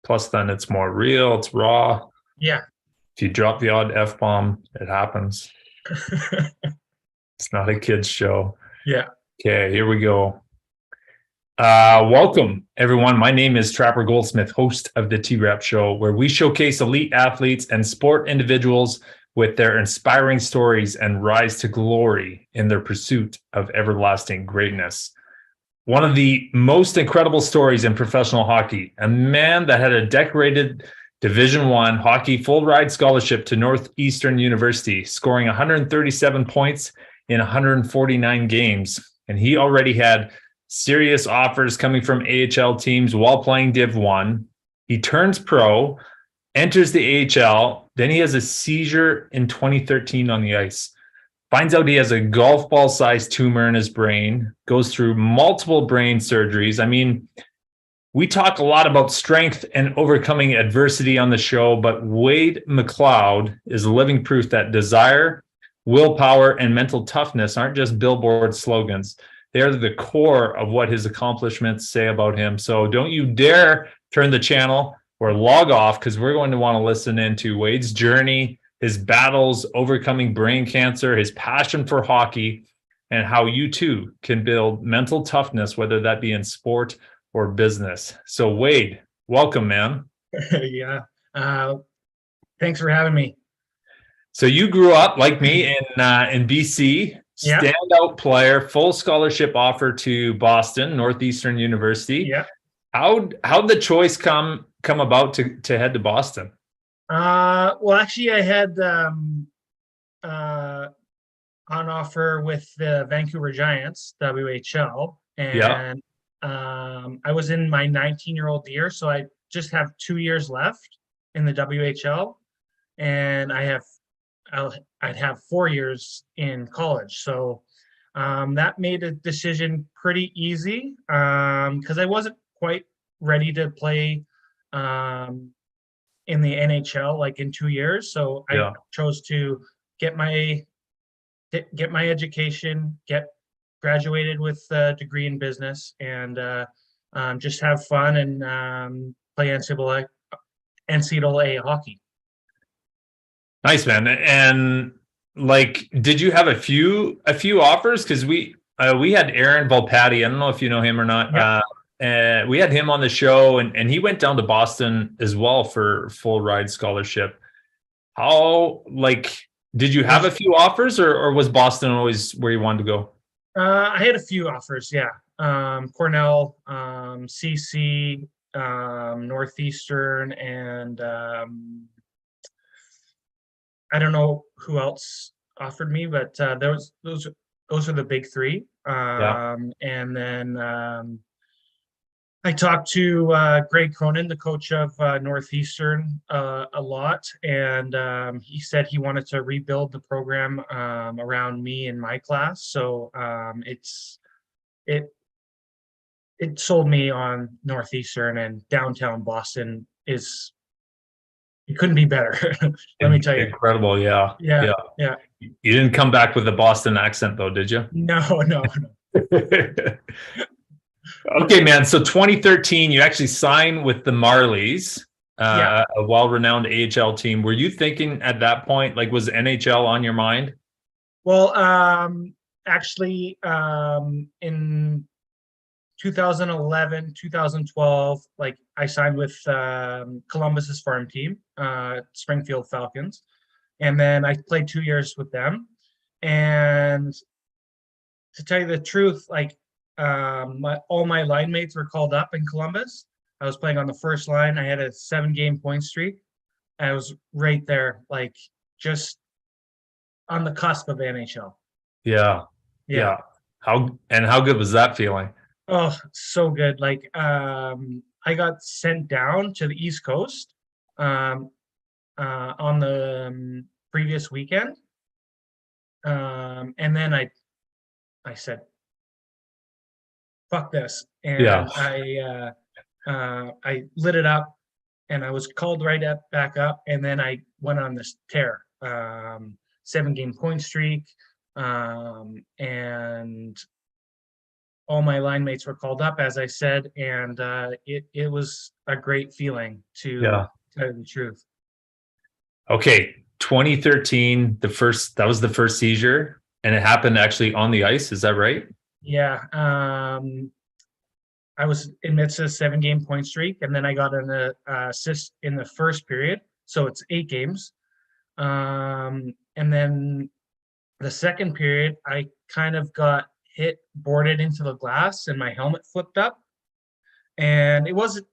Plus, then it's more real. It's raw. Yeah. If you drop the odd F-bomb, it happens. It's not a kid's show. Yeah. Okay, here we go. Welcome, everyone. My name is Trapper Goldsmith, host of the T-Rap Show, where we showcase elite athletes and sport individuals with their inspiring stories and rise to glory in their pursuit of everlasting greatness. One of the most incredible stories in professional hockey, a man that had a decorated Division I hockey full ride scholarship to Northeastern University, scoring 137 points in 149 games. And he already had serious offers coming from AHL teams while playing Div 1. He turns pro, enters the AHL, then he has a seizure in 2013 on the ice. Finds out he has a golf ball sized tumor in his brain, goes through multiple brain surgeries. I mean, we talk a lot about strength and overcoming adversity on the show, but Wade Macleod is living proof that desire, willpower, and mental toughness aren't just billboard slogans. They are the core of what his accomplishments say about him. So don't you dare turn the channel or log off, because we're going to want to listen into Wade's journey, his battles overcoming brain cancer, his passion for hockey, and how you too can build mental toughness, whether that be in sport or business. So Wade, welcome, man. Yeah. Thanks for having me. So you grew up like me in BC, Yeah. standout player, full scholarship offer to Boston, Northeastern University. Yeah. How'd the choice come about to head to Boston? Well, actually, I had on offer with the Vancouver Giants, WHL, Yeah. and I was in my 19-year-old year, so I just have 2 years left in the WHL, and I'd have 4 years in college. So that made a decision pretty easy because I wasn't quite ready to play in the NHL like in 2 years. So I chose to get my education, get graduated with a degree in business, and just have fun and play NCAA hockey. Nice, man. And like, did you have a few offers? Because we had Aaron Volpatti. I don't know if you know him or not. Yep. We had him on the show, and he went down to Boston as well for full ride scholarship. How, like, did you have a few offers, or was Boston always where you wanted to go? I had a few offers, yeah. Cornell, CC, Northeastern, and I don't know who else offered me, but those are the big three. And then I talked to Greg Cronin, the coach of Northeastern, a lot, and he said he wanted to rebuild the program around me and my class. So it sold me on Northeastern, and downtown Boston it couldn't be better. Let me tell you. Incredible, yeah. Yeah. You didn't come back with a Boston accent though, did you? No. Okay, man. So 2013, you actually signed with the Marlies, a well-renowned AHL team. Were you thinking at that point, like, was NHL on your mind? Well, actually, in 2011, 2012, like, I signed with Columbus's farm team, Springfield Falcons, and then I played 2 years with them. And to tell you the truth, like, all my line mates were called up in Columbus. I was playing on the first line. I had a 7-game point streak. I was right there, like, just on the cusp of NHL. Yeah. How good was that feeling? Oh, so good. Like, I got sent down to the East Coast on the previous weekend. And then I said, fuck this. And I lit it up, and I was called back up. And then I went on this tear, 7-game point streak. And all my line mates were called up, as I said, and it was a great feeling, to Yeah. tell you the truth. Okay. 2013, that was the first seizure, and it happened actually on the ice. Is that right? Yeah. I was in midst of a 7-game point streak, and then I got an assist in the first period. So it's 8 games. And then the second period, I kind of got boarded into the glass, and my helmet flipped up. And it wasn't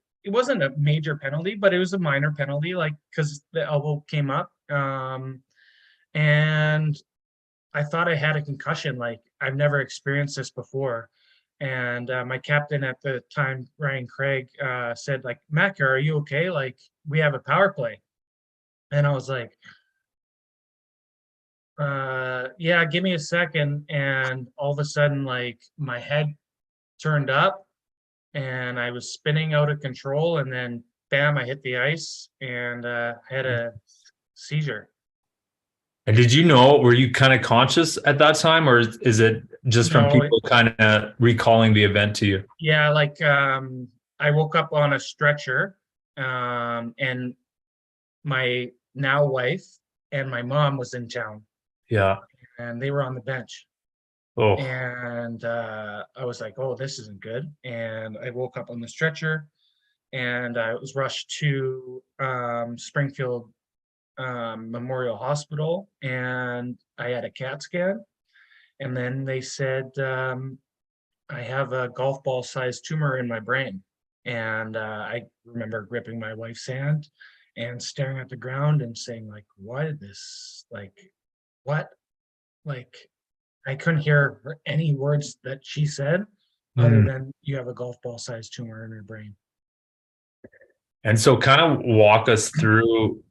a major penalty, but it was a minor penalty, like, because the elbow came up. And I thought I had a concussion. Like, I've never experienced this before. And my captain at the time, Ryan Craig, said, like, Mac, are you okay? Like, we have a power play. And I was like, yeah, give me a second. And all of a sudden, like, my head turned up and I was spinning out of control. And then, bam, I hit the ice and had a seizure. And did you know, were you kind of conscious at that time, or is it just from No, people kind of recalling the event to you? yeah, like, I woke up on a stretcher, and my now wife and my mom was in town, Yeah. and they were on the bench. Oh, And I was like, oh, this isn't good. And I woke up on the stretcher, and I was rushed to Springfield Memorial Hospital, and I had a CAT scan. And then they said, I have a golf ball sized tumor in my brain. And I remember gripping my wife's hand and staring at the ground and saying, like, what is this? Like, what? Like, I couldn't hear any words that she said other mm. than, you have a golf ball sized tumor in your brain. And so kind of walk us through,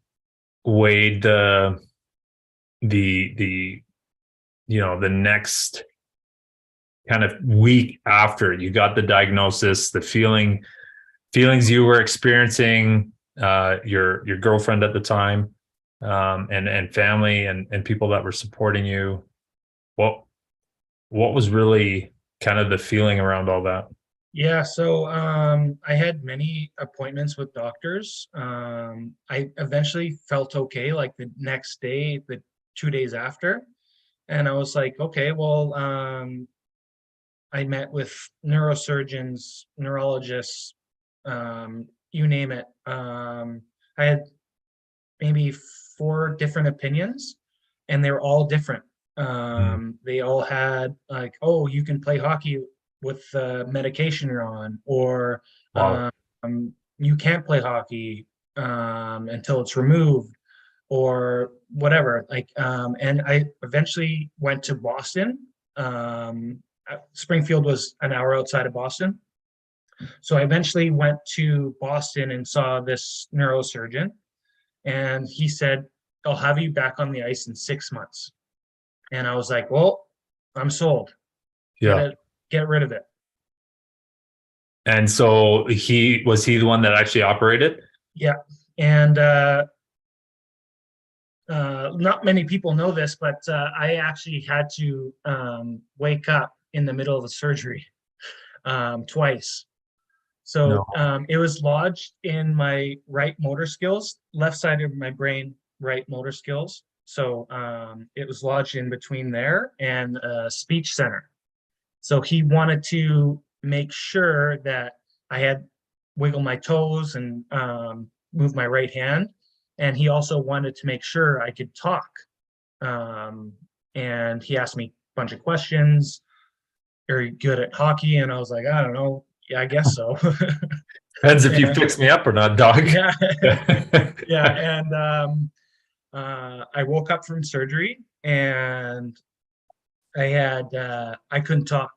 Wade, the the next kind of week after you got the diagnosis, the feelings you were experiencing, your girlfriend at the time, and family and people that were supporting you. What was really kind of the feeling around all that? Yeah, so I had many appointments with doctors. I eventually felt okay, like the next day, the 2 days after. And I was like, okay, well, I met with neurosurgeons, neurologists, you name it. I had maybe 4 different opinions, and they were all different. They all had, like, oh, you can play hockey with the medication you're on, or Wow. you can't play hockey until it's removed, or whatever. Like, and I eventually went to Boston. Springfield was an hour outside of Boston. So I eventually went to Boston and saw this neurosurgeon, and he said, I'll have you back on the ice in 6 months. And I was like, well, I'm sold. Yeah. Get rid of it. And so he the one that actually operated? Yeah. And not many people know this, but I actually had to wake up in the middle of the surgery twice. So No. it was lodged in my right motor skills, left side of my brain, right motor skills. So it was lodged in between there and speech center. So he wanted to make sure that I had wiggle my toes and move my right hand. And he also wanted to make sure I could talk. And he asked me a bunch of questions. Are you good at hockey? And I was like, I don't know. Yeah, I guess so. Depends if you And, fix me up or not, dog. yeah. Yeah. And I woke up from surgery, and I couldn't talk.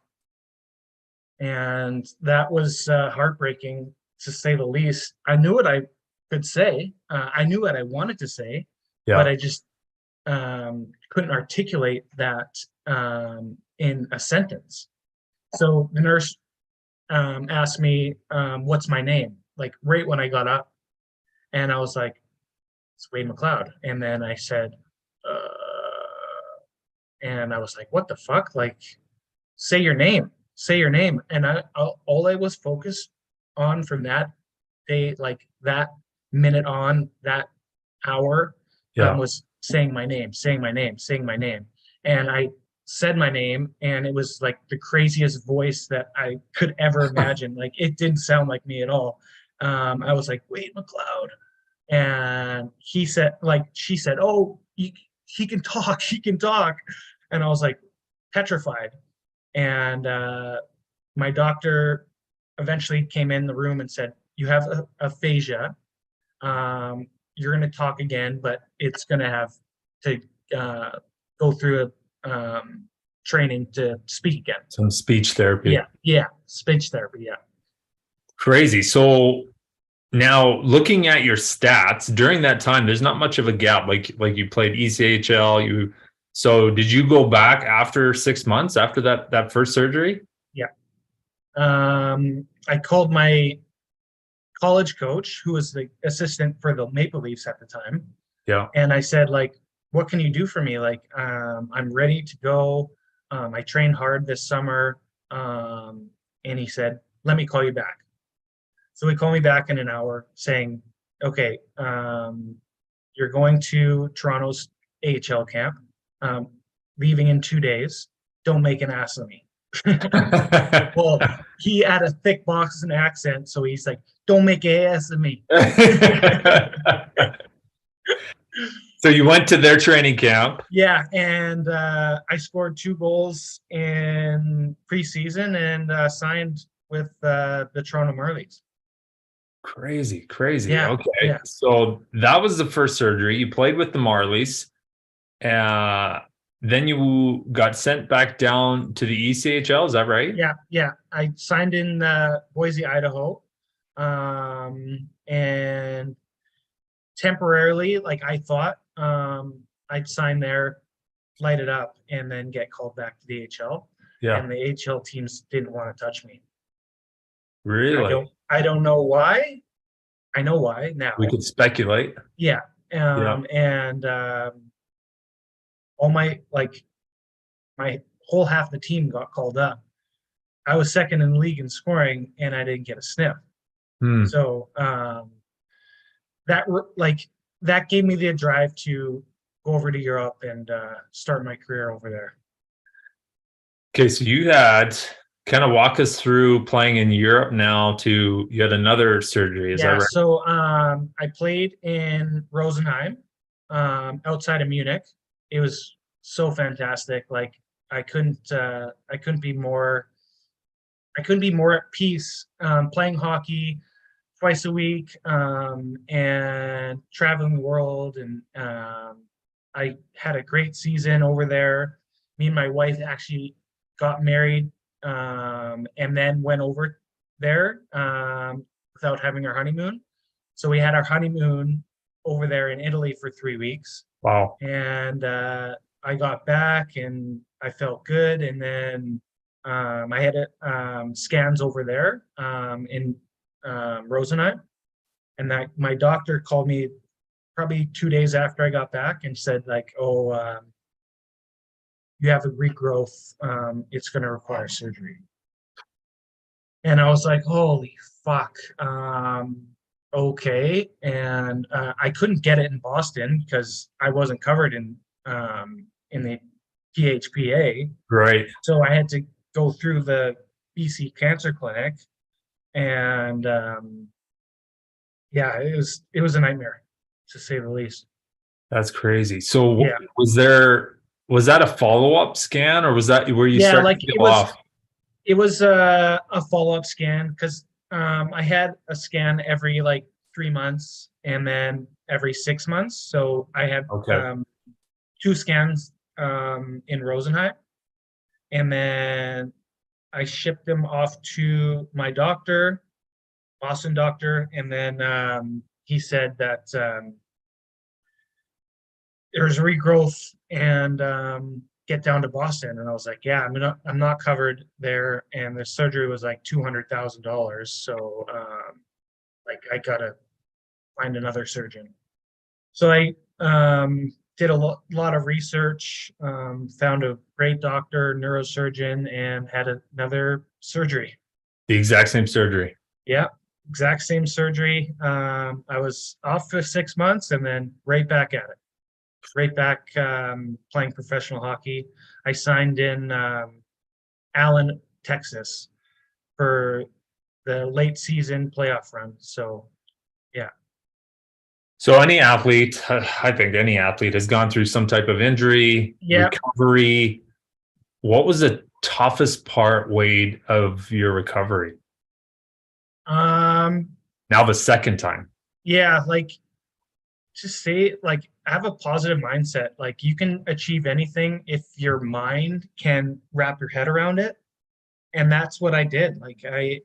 And that was heartbreaking, to say the least. I knew what I could say. I knew what I wanted to say, but Yeah. I just couldn't articulate that in a sentence. So the nurse asked me, what's my name? Like, right when I got up. And I was like, it's Wade Macleod. And then I said, and I was like, what the fuck? Like, say your name. say your name. And all I was focused on from that day, like that minute on, that hour, Yeah. was saying my name, saying my name, saying my name. And I said my name, and it was like the craziest voice that I could ever imagine. Like, it didn't sound like me at all. I was like, Wade Macleod. And she said, oh, he can talk, he can talk. And I was like petrified. And my doctor eventually came in the room and said, you have aphasia. You're going to talk again, but it's going to have to go through a training to speak again. Some speech therapy. Yeah, speech therapy, yeah. Crazy. So now looking at your stats during that time, there's not much of a gap. Like you played ECHL. So did you go back after 6 months after that first surgery? Yeah. I called my college coach, who was the assistant for the Maple Leafs at the time. Yeah. And I said, like, what can you do for me? Like, I'm ready to go. I trained hard this summer. And he said, let me call you back. So he called me back in an hour saying, okay, you're going to Toronto's AHL camp, leaving in 2 days. Don't make an ass of me. Well, he had a thick Boston accent, so he's like, don't make an ass of me. So you went to their training camp. Yeah, and I scored 2 goals in preseason and signed with the Toronto Marlies. Crazy. Yeah, Okay. yeah. So that was the first surgery. You played with the Marlies. Then you got sent back down to the ECHL. Is that right? Yeah. I signed in Boise, Idaho. And temporarily, like, I thought I'd sign there, light it up, and then get called back to the AHL. Yeah. And the AHL teams didn't want to touch me. Really? I don't know why. I know why now. We could speculate. Yeah. And all my whole half the team got called up. I was second in the league in scoring, and I didn't get a sniff. So that gave me the drive to go over to Europe and start my career over there. Okay, so you had kind of walk us through playing in Europe now you had another surgery, is that right? So I played in Rosenheim, outside of Munich. It was so fantastic. Like, I couldn't be more at peace, playing hockey twice a week, and traveling the world. And I had a great season over there. Me and my wife actually got married, and then went over there without having our honeymoon. So we had our honeymoon over there in Italy for 3 weeks. Wow. And I got back and I felt good. And then I had scans over there in Rosenheim. And my doctor called me probably 2 days after I got back and said, like, oh, you have a regrowth. It's going to require surgery. And I was like, holy fuck. Okay. And I couldn't get it in Boston because I wasn't covered in the PHPA. Right. So I had to go through the BC Cancer Clinic. And yeah, it was a nightmare, to say the least. That's crazy. So yeah. Was that a follow-up scan, or was that where you started to feel off? It was a follow-up scan because I had a scan every 3 months and then every 6 months. So I had 2 scans in Rosenheim, and then I shipped them off to my doctor, Boston doctor, and then he said that there's regrowth and get down to Boston. And I was like, yeah, I'm not covered there, and the surgery was like $200,000. So I gotta find another surgeon. So I did a lot of research, found a great doctor, neurosurgeon, and had another surgery. The exact same surgery. Yeah, exact same surgery. I was off for 6 months and then right back at it. Right back playing professional hockey. I signed in Allen, Texas for the late season playoff run. So, yeah. So any athlete, I think any athlete has gone through some type of injury, Yeah. recovery. What was the toughest part, Wade, of your recovery? Now the second time. Yeah, like just say like have a positive mindset. Like you can achieve anything if your mind can wrap your head around it. And that's what I did. Like I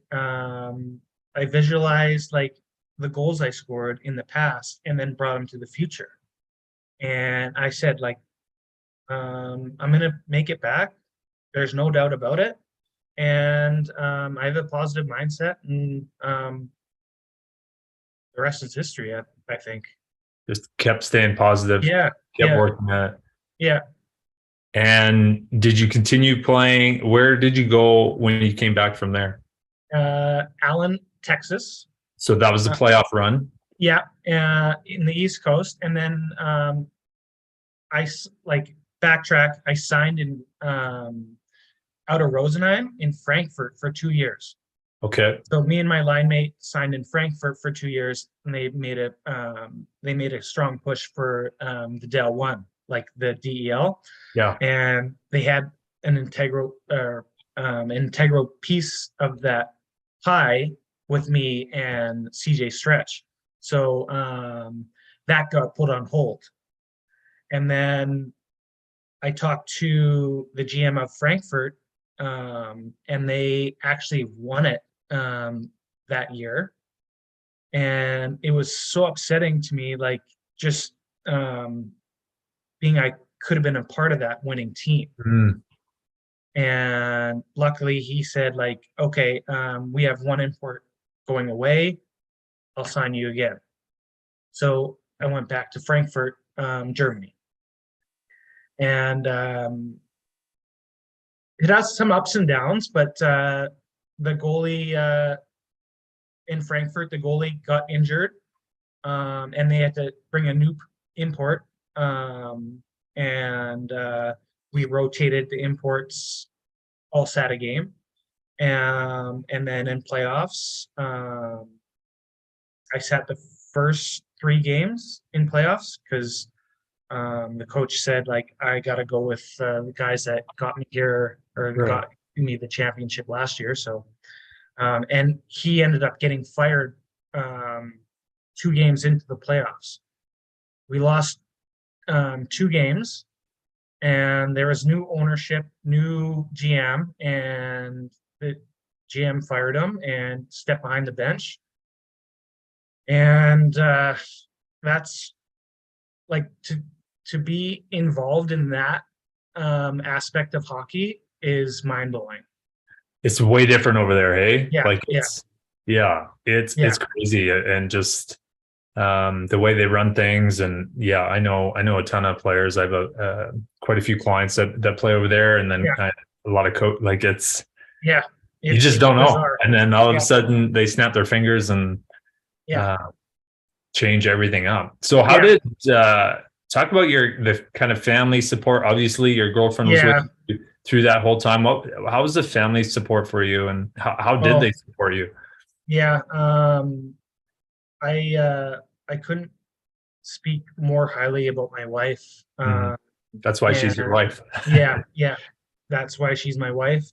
visualized like the goals I scored in the past and then brought them to the future. And I said like I'm gonna make it back. There's no doubt about it. And I have a positive mindset, and the rest is history, I think. Just kept staying positive. Yeah. Kept Yeah. working at it. Yeah. And did you continue playing? Where did you go when you came back from there? Allen, Texas. So that was the playoff run. Yeah, in the East Coast, and then I like backtrack. I signed in out of Rosenheim in Frankfurt for 2 years. Okay. So me and my line mate signed in Frankfurt for 2 years, and they made a strong push for the Del One, like the DEL. Yeah. And they had an integral piece of that pie with me and CJ Stretch. So that got put on hold. And then I talked to the GM of Frankfurt, and they actually won it that year. And it was so upsetting to me, like just being I could have been a part of that winning team. Mm. And luckily he said like, okay, we have one import going away. I'll sign you again. So I went back to Frankfurt, Germany. And it has some ups and downs, but the goalie in Frankfurt, the goalie got injured, and they had to bring a new import. And we rotated the imports, all sat a game. And then in playoffs, I sat the first 3 games in playoffs because the coach said, like, I got to go with the guys that got me here or got me the championship last year. So, and he ended up getting fired 2 games into the playoffs. We lost 2 games, and there was new ownership, new GM, and the GM fired him and stepped behind the bench. And that's like to be involved in that aspect of hockey is mind-blowing. It's way different over there, hey? Yeah, like it's it's crazy, and just the way they run things. And yeah, I know a ton of players. I have quite a few clients that play over there, and then a lot of like it's you just don't know. Bizarre. And then all of a sudden they snap their fingers and change everything up. So how did talk about the kind of family support? Obviously your girlfriend was with you through that whole time. How was the family support for you, and how did they support you? Yeah. I couldn't speak more highly about my wife. That's why she's your wife. yeah. That's why she's my wife.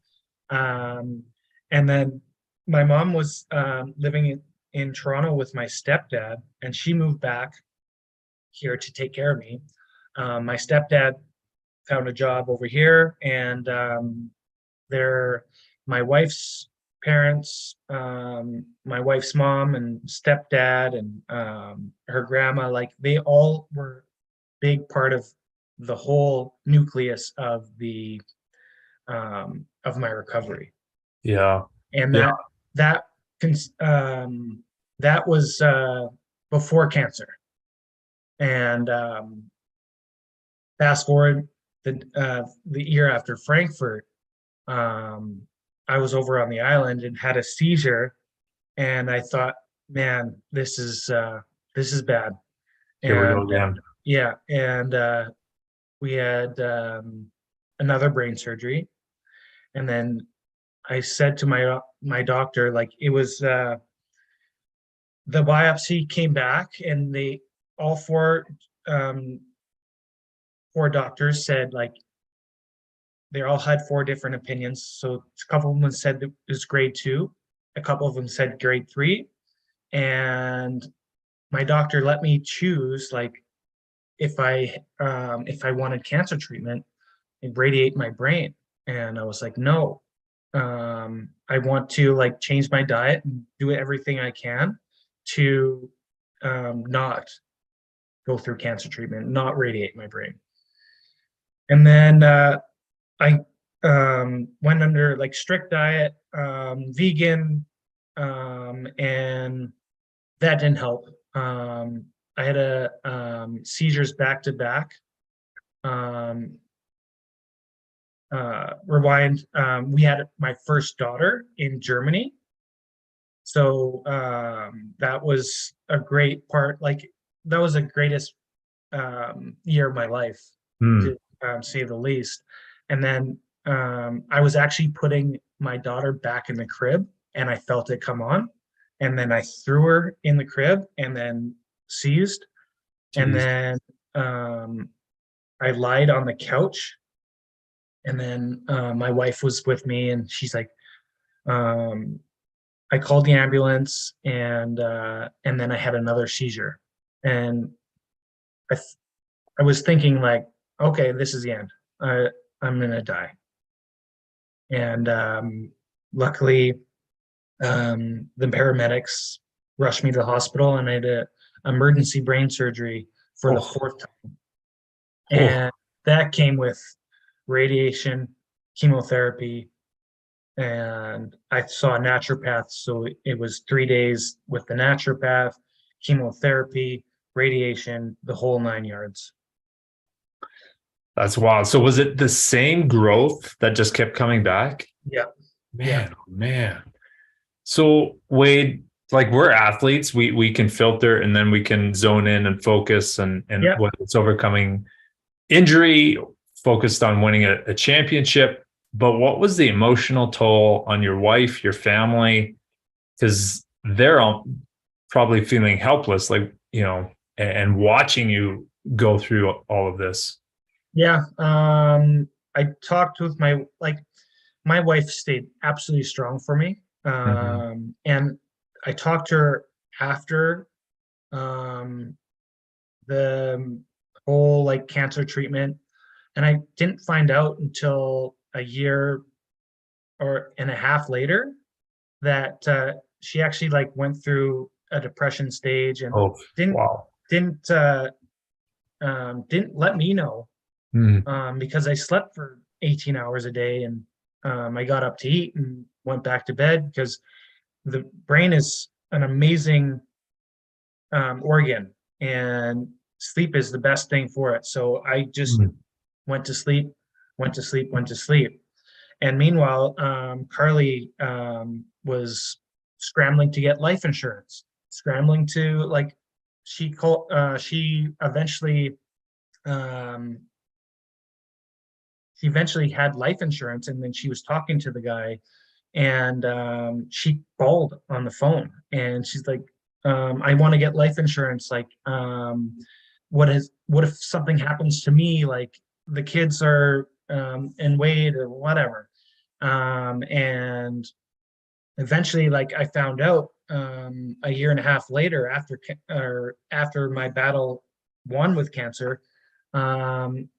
And then my mom was living in Toronto with my stepdad, and she moved back here to take care of me. My stepdad found a job over here, and my wife's parents, my wife's mom and stepdad and her grandma, like they all were big part of the whole nucleus of the of my recovery. And that was before cancer. And fast forward the year after Frankfurt, I was over on the island and had a seizure, and I thought, man, this is bad. Here we And go again. yeah, and we had another brain surgery, and then I said to my doctor, like, it was the biopsy came back, and they all um, four doctors said, like, they all had four different opinions. So a couple of them said it was grade 2, a couple of them said grade 3, and my doctor let me choose, like, if I wanted cancer treatment and radiate my brain. And I was like, no, I want to, like, change my diet and do everything I can to not go through cancer treatment, not radiate my brain. And then I went under, like, strict diet, vegan, and that didn't help. I had seizures back to back. Rewind. We had my first daughter in Germany, so that was a great part. Like, that was the greatest year of my life, to say the least. And then I was actually putting my daughter back in the crib, and I felt it come on, and then I threw her in the crib, and then seized, and Jeez. then I lied on the couch, and then my wife was with me, and she's like, I called the ambulance, and then I had another seizure, and I was thinking, like, okay, this is the end. I'm gonna die. And luckily, the paramedics rushed me to the hospital, and I had a emergency brain surgery for the fourth time. And that came with radiation, chemotherapy, and I saw a naturopath. So it was 3 days with the naturopath, chemotherapy, radiation, the whole 9 yards. That's wild. So was it the same growth that just kept coming back? Yeah. Man, oh man. So Wade, like, we're athletes, we can filter, and then we can zone in and focus, and whether it's overcoming injury, focused on winning a championship. But what was the emotional toll on your wife, your family? Because they're all probably feeling helpless, like, and watching you go through all of this. Yeah. I talked with my wife stayed absolutely strong for me. And I talked to her after the whole, like, cancer treatment, and I didn't find out until a year or and a half later that she actually, like, went through a depression stage, and didn't let me know, because I slept for 18 hours a day, and I got up to eat and went back to bed, because the brain is an amazing organ, and sleep is the best thing for it. So I just went to sleep, went to sleep, went to sleep. And meanwhile, Carly was scrambling to get life insurance, scrambling to, like, she eventually had life insurance, and then she was talking to the guy, and she bawled on the phone, and she's like, I want to get life insurance. Like, what if something happens to me? Like, the kids are in Wade or whatever. And eventually, like, I found out a year and a half later, after my battle won with cancer,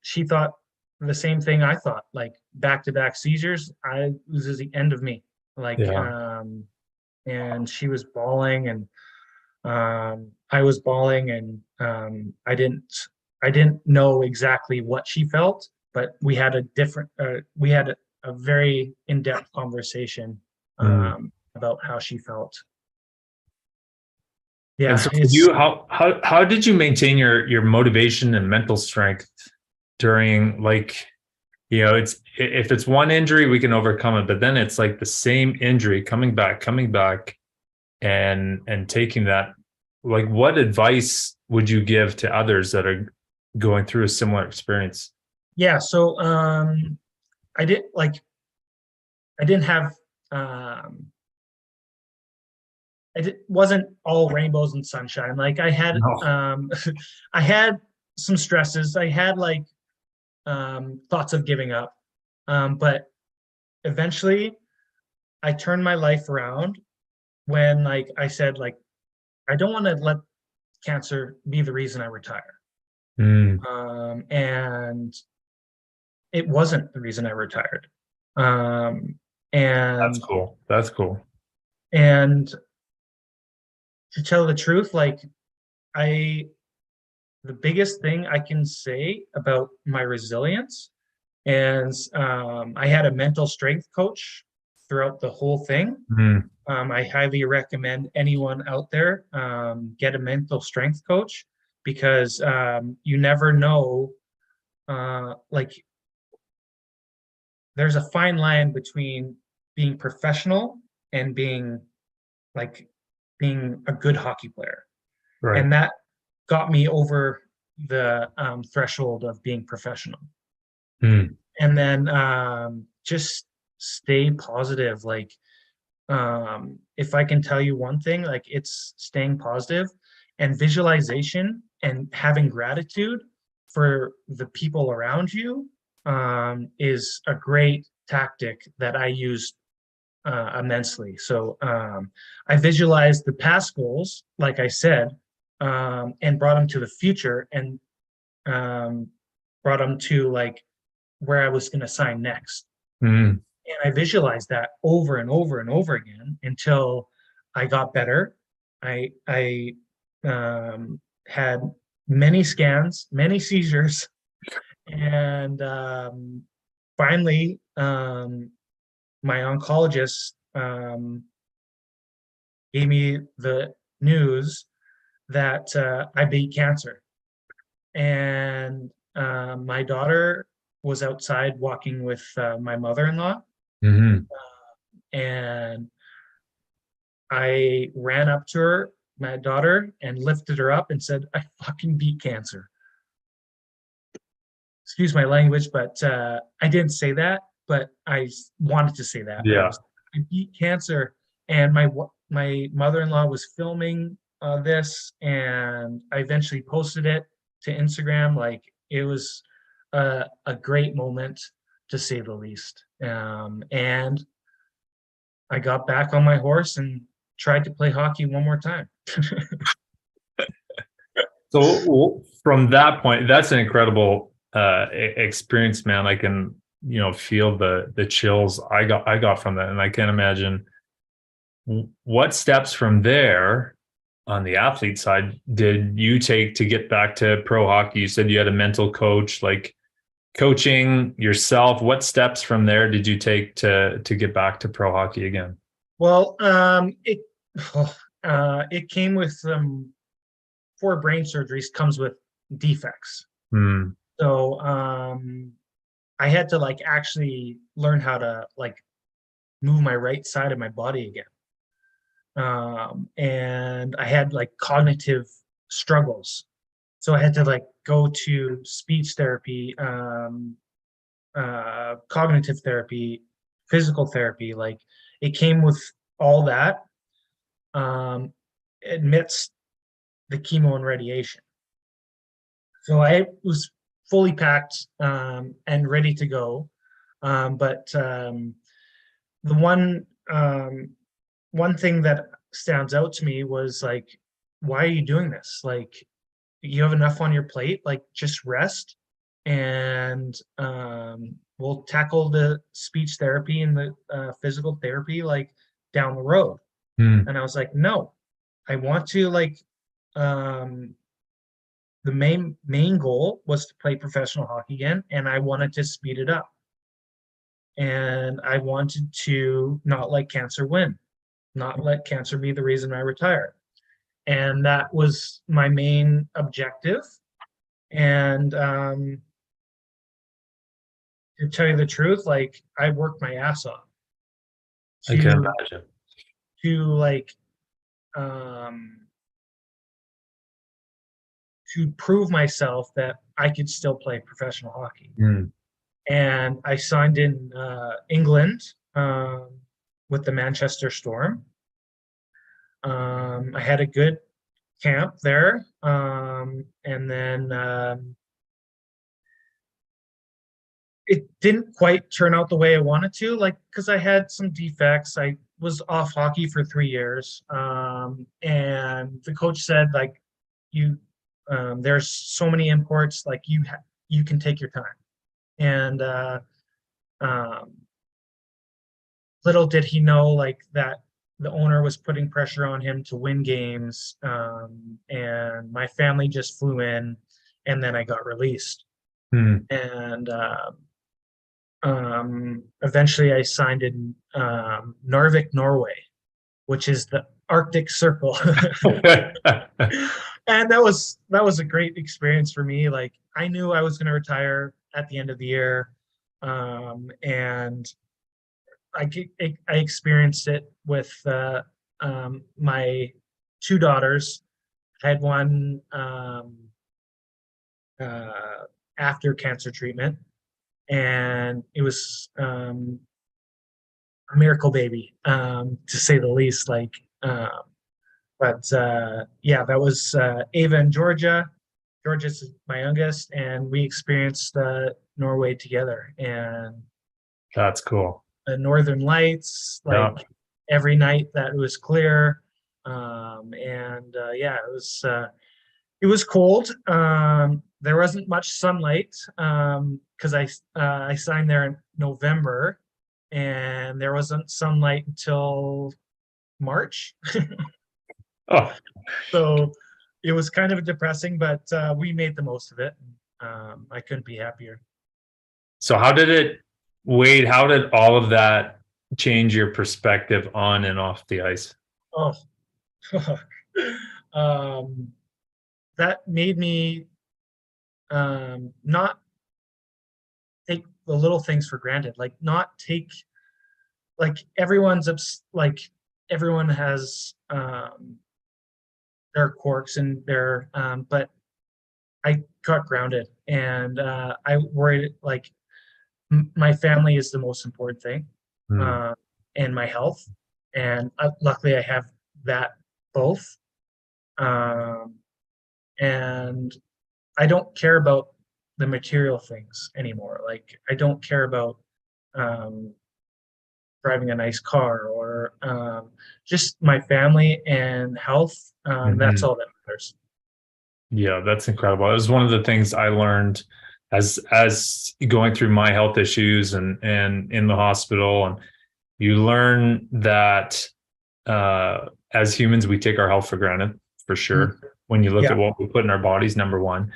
she thought the same thing I thought, like, back-to-back seizures, this is the end of me. Like, and she was bawling, and I was bawling, and I didn't know exactly what she felt, but we had a very in-depth conversation about how she felt. Yeah. And so for you, how did you maintain your motivation and mental strength during, like, it's, if it's one injury, we can overcome it, but then it's like the same injury coming back, and taking that, like, what advice would you give to others that are going through a similar experience? Yeah, so I did like I didn't have it wasn't all rainbows and sunshine. Like I had No. I had some stresses. I had like thoughts of giving up. But eventually I turned my life around when like I said like I don't want to let cancer be the reason I retire. Mm, And it wasn't the reason I retired. Um, that's and cool. That's cool. and to tell the truth, like I the biggest thing I can say about my resilience is I had a mental strength coach throughout the whole thing. Mm, I highly recommend anyone out there get a mental strength coach because you never know. Like, there's a fine line between being professional and being like being a good hockey player, right. and that got me over the threshold of being professional. Mm, And then just stay positive. Like, if I can tell you one thing, like it's staying positive and visualization and having gratitude for the people around you is a great tactic that I use immensely. So I visualized the past goals, like I said, and brought them to the future and um, brought them to like where I was going to sign next. mm, And I visualized that over and over and over again until I got better. I had many scans, many seizures, and finally, my oncologist gave me the news that I beat cancer. And my daughter was outside walking with my mother-in-law, mm. and I ran up to her, my daughter, and lifted her up and said, "I fucking beat cancer." Excuse my language, but I didn't say that, but I wanted to say that. I Yeah. was, I beat cancer, and my mother-in-law was filming this, and I eventually posted it to Instagram. Like it was a great moment, to say the least. And I got back on my horse and tried to play hockey one more time. So from that point, that's an incredible experience, man. I can, feel the chills I got from that, and I can't imagine what steps from there on the athlete side did you take to get back to pro hockey. You said you had a mental coach, like coaching yourself. What steps from there did you take to get back to pro hockey again? Well, it came with 4 brain surgeries, comes with defects. Hmm. So I had to like actually learn how to like move my right side of my body again. And I had like cognitive struggles. So I had to like go to speech therapy, cognitive therapy, physical therapy. Like it came with all that amidst the chemo and radiation. So I was fully packed and ready to go. But the one thing that stands out to me was like, why are you doing this? Like, you have enough on your plate. Like, just rest, and we'll tackle the speech therapy and the physical therapy like down the road. Hmm. And I was like, no, I want to like the main goal was to play professional hockey again, and I wanted to speed it up. And I wanted to not let cancer win, not let cancer be the reason I retire. And that was my main objective. And to tell you the truth, like I worked my ass off I can to imagine. like um to prove myself that I could still play professional hockey. Mm. And I signed in England with the Manchester Storm. I had a good camp there, and then it didn't quite turn out the way I wanted to, like because I had some defects. I was off hockey for 3 years, and the coach said like, "You, there's so many imports, like you can take your time." And um, little did he know like that the owner was putting pressure on him to win games, and my family just flew in, and then I got released. Mm. And eventually I signed in Narvik, Norway, which is the Arctic Circle. And that was a great experience for me. Like I knew I was going to retire at the end of the year, and I experienced it with my two daughters. I had one uh, after cancer treatment, and it was a miracle baby, to say the least. Like, but yeah, that was Ava and Georgia. Georgia's my youngest, and we experienced Norway together, and That's cool. the Northern Lights, Yeah. like every night that it was clear. And yeah, it was cold. There wasn't much sunlight because I signed there in November, and there wasn't sunlight until March. Oh, So it was kind of depressing, but we made the most of it. I couldn't be happier. so Wade, how did all of that change your perspective on and off the ice? Oh, um, that made me not take the little things for granted. Like not take like like everyone has their quirks and their but I got grounded, and I worried like my family is the most important thing, Mm. uh, and my health, and luckily I have that both, um, and I don't care about the material things anymore. Like I don't care about um, driving a nice car or just my family and health. That's Mhm. all that matters. Yeah, that's incredible. It was one of the things I learned as going through my health issues and in the hospital. And you learn that as humans, we take our health for granted, for Mhm. sure. When you look Yeah, at what we put in our bodies, number one.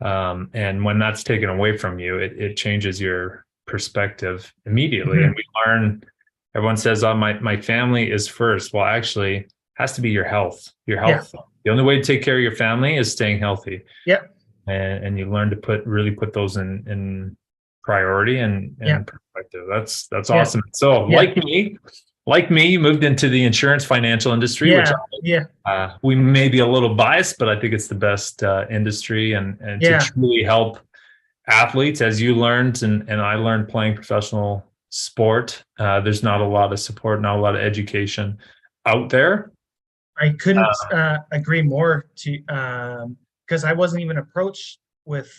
And when that's taken away from you, it changes your perspective immediately. And Mhm. we learn, everyone says, oh, my family is first. Well, actually, it has to be your health. Your Yeah, health. The only way to take care of your family is staying healthy. yeah, And you learn to really put those in priority yeah, and perspective. That's yeah, awesome. So yeah, like me, you moved into the insurance financial industry, which yeah, yeah, we may be a little biased, but I think it's the best industry, and to yeah, truly help athletes, as you learned and I learned playing professional sport. There's not a lot of support, not a lot of education out there. I couldn't Uh, agree more to because I wasn't even approached with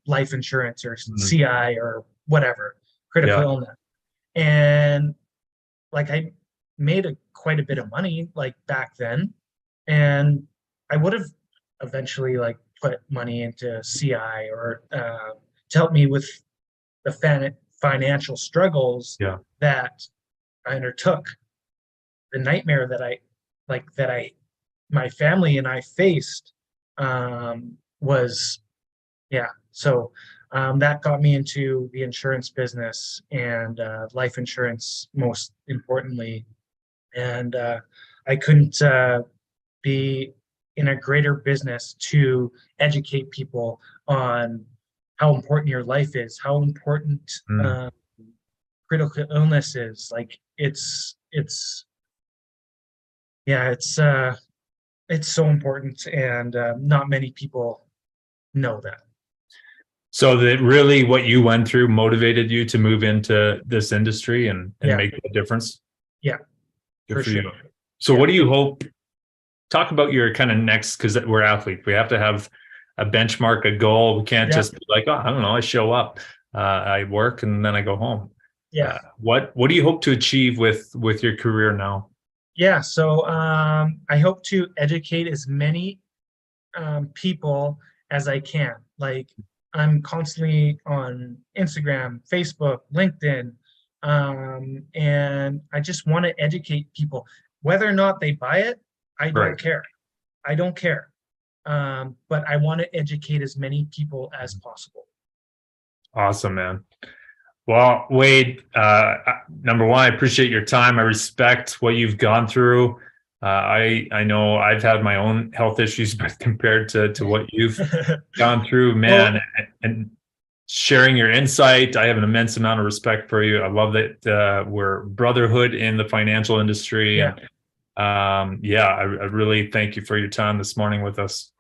life insurance or mm, CI or whatever, critical yeah, illness. And like I made quite a bit of money like back then, and I would have eventually like put money into CI or to help me with the financial struggles yeah, that I undertook, the nightmare that I my family and I faced, was yeah. So that got me into the insurance business and life insurance, most importantly. And I couldn't be in a greater business to educate people on how important your life is, how important critical illness is. Like yeah, it's so important, and not many people know that. So that really what you went through motivated you to move into this industry and make a difference? Yeah, good for you. So what do you hope, talk about your kind of next, because we're athletes, we have to have a benchmark, a goal. We can't just be like, oh, I don't know, I show up, I work, and then I go home. What do you hope to achieve with your career now? So I hope to educate as many people as I can. Like, I'm constantly on Instagram, Facebook, LinkedIn, and I just want to educate people. Whether or not they buy it, I don't care. I don't care. But I want to educate as many people as possible. Awesome, man. Well, Wade, number one, I appreciate your time. I respect what you've gone through. I know I've had my own health issues, but compared to what you've gone through, man, and sharing your insight, I have an immense amount of respect for you. I love that we're brotherhood in the financial industry. And I really thank you for your time this morning with us.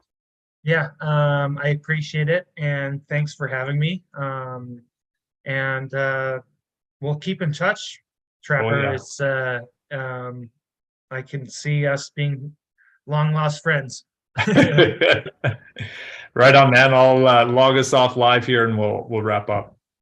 I appreciate it, and thanks for having me. And we'll keep in touch, Trapper. It's I can see us being long lost friends. Right on, man. I'll log us off live here and we'll wrap up.